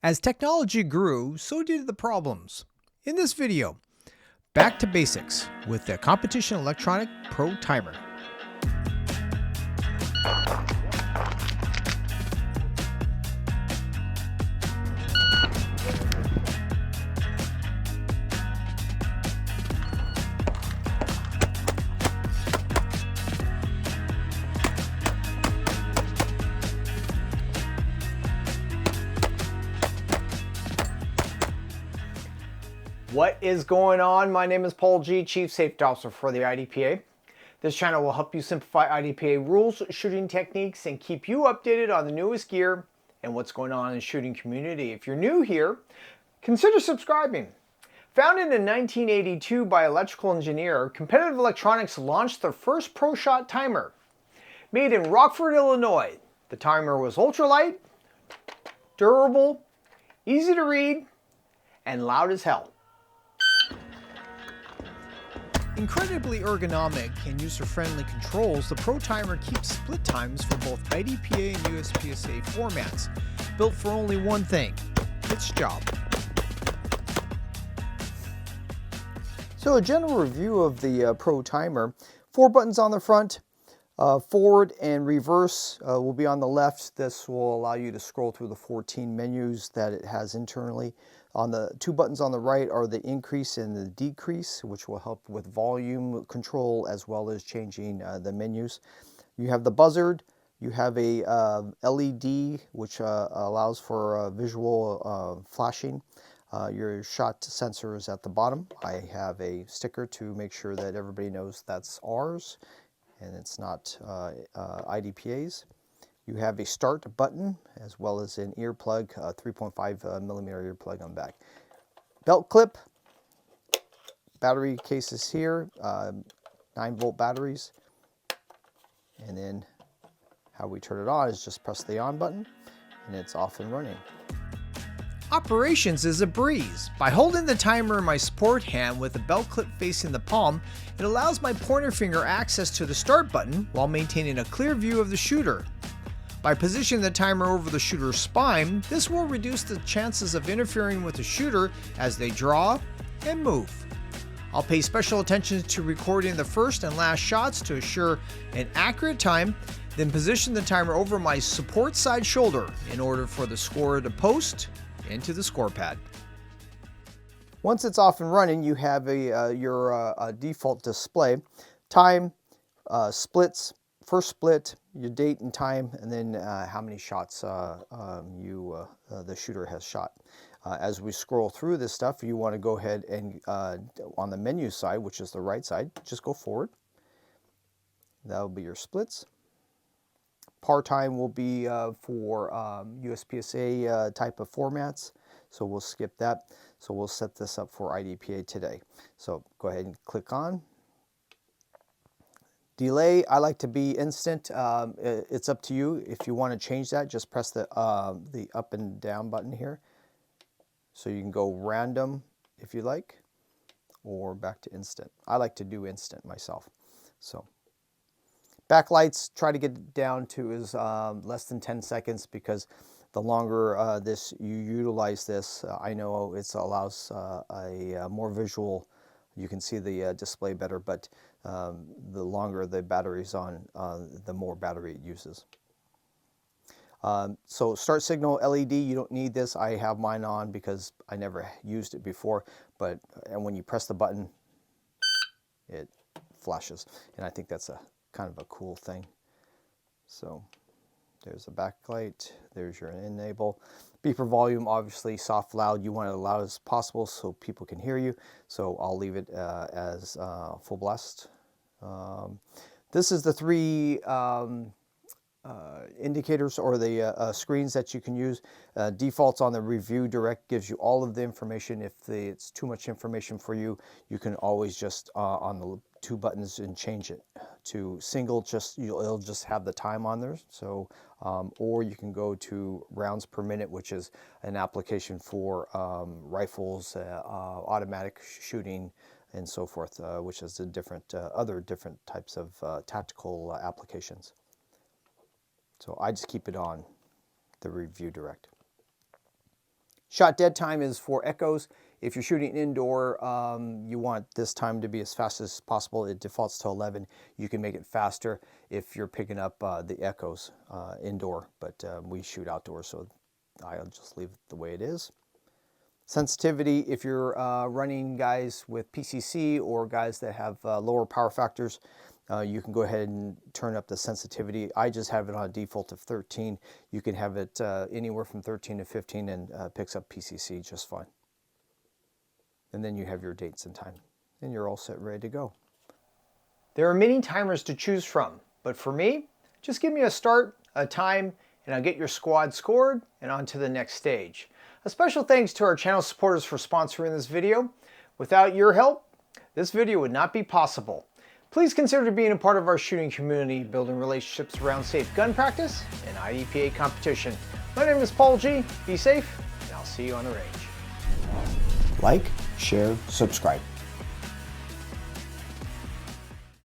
As technology grew, so did the problems. In this video, back to basics with the Competition Electronic Pro Timer. What is going on? My name is Paul G, Chief Safety Officer for the IDPA. This channel will help you simplify IDPA rules, shooting techniques, and keep you updated on the newest gear and what's going on in the shooting community. If you're new here, consider subscribing. Founded in 1982 by an electrical engineer, Competitive Electronics launched their first Pro Shot timer. Made in Rockford, Illinois, the timer was ultralight, durable, easy to read, and loud as hell. Incredibly ergonomic and user-friendly controls, the Pro Timer keeps split times for both IDPA and USPSA formats, built for only one thing, its job. So a general review of the Pro Timer: 4 buttons on the front, forward and reverse will be on the left. This will allow you to scroll through the 14 menus that it has internally. On the 2 buttons on the right are the increase and the decrease, which will help with volume control as well as changing the menus. You have the buzzard. You have a LED, which allows for visual flashing. Your shot sensor is at the bottom. I have a sticker to make sure that everybody knows that's ours and it's not IDPA's. You have a start button as well as an earplug, 3.5 millimeter earplug on the back. Belt clip, battery cases here, 9-volt batteries. And then how we turn it on is just press the on button and it's off and running. Operations is a breeze. By holding the timer in my support hand with the belt clip facing the palm, it allows my pointer finger access to the start button while maintaining a clear view of the shooter. By positioning the timer over the shooter's spine, this will reduce the chances of interfering with the shooter as they draw and move. I'll pay special attention to recording the first and last shots to assure an accurate time, then position the timer over my support side shoulder in order for the scorer to post into the score pad. Once it's off and running, you have your default display. Time, splits, first split, your date and time, and then how many shots the shooter has shot. As we scroll through this stuff, you want to go ahead and on the menu side, which is the right side, just go forward. That'll be your splits. Par time will be for USPSA type of formats, so we'll skip that. So we'll set this up for IDPA today. So go ahead and click on. Delay, I like to be instant. It's up to you. If you want to change that, just press the up and down button here. So you can go random if you like, or back to instant. I like to do instant myself. So backlights, try to get it down to is less than 10 seconds because the longer you utilize this, I know it allows a more visual. You can see the display better, but the longer the battery's on, the more battery it uses. So start signal LED, you don't need this. I have mine on because I never used it before, and when you press the button, it flashes, and I think that's a kind of a cool thing. So there's a backlight, there's your enable. Beeper volume, obviously soft, loud. You want it as loud as possible so people can hear you. So I'll leave it as full blast. This is the 3 indicators or the screens that you can use. Defaults on the Review Direct gives you all of the information. If it's too much information for you, you can always just on the 2 buttons and change it to single. It'll just have the time on there. So or you can go to rounds per minute, which is an application for rifles, automatic shooting, and so forth, which is a different other different types of tactical applications. So I just keep it on the Review Direct. Shot dead time is for echoes. If you're shooting indoor, you want this time to be as fast as possible. It defaults to 11. You can make it faster if you're picking up the echoes indoor, but we shoot outdoors, so I'll just leave it the way it is. Sensitivity, if you're running guys with PCC or guys that have lower power factors, you can go ahead and turn up the sensitivity. I just have it on a default of 13. You can have it anywhere from 13 to 15 and picks up PCC just fine. And then you have your dates and time, and you're all set, ready to go. There are many timers to choose from, but for me, just give me a start, a time, and I'll get your squad scored and on to the next stage. A special thanks to our channel supporters for sponsoring this video. Without your help, this video would not be possible. Please consider being a part of our shooting community, building relationships around safe gun practice and IDPA competition. My name is Paul G. Be safe, and I'll see you on the range. Like, share, subscribe.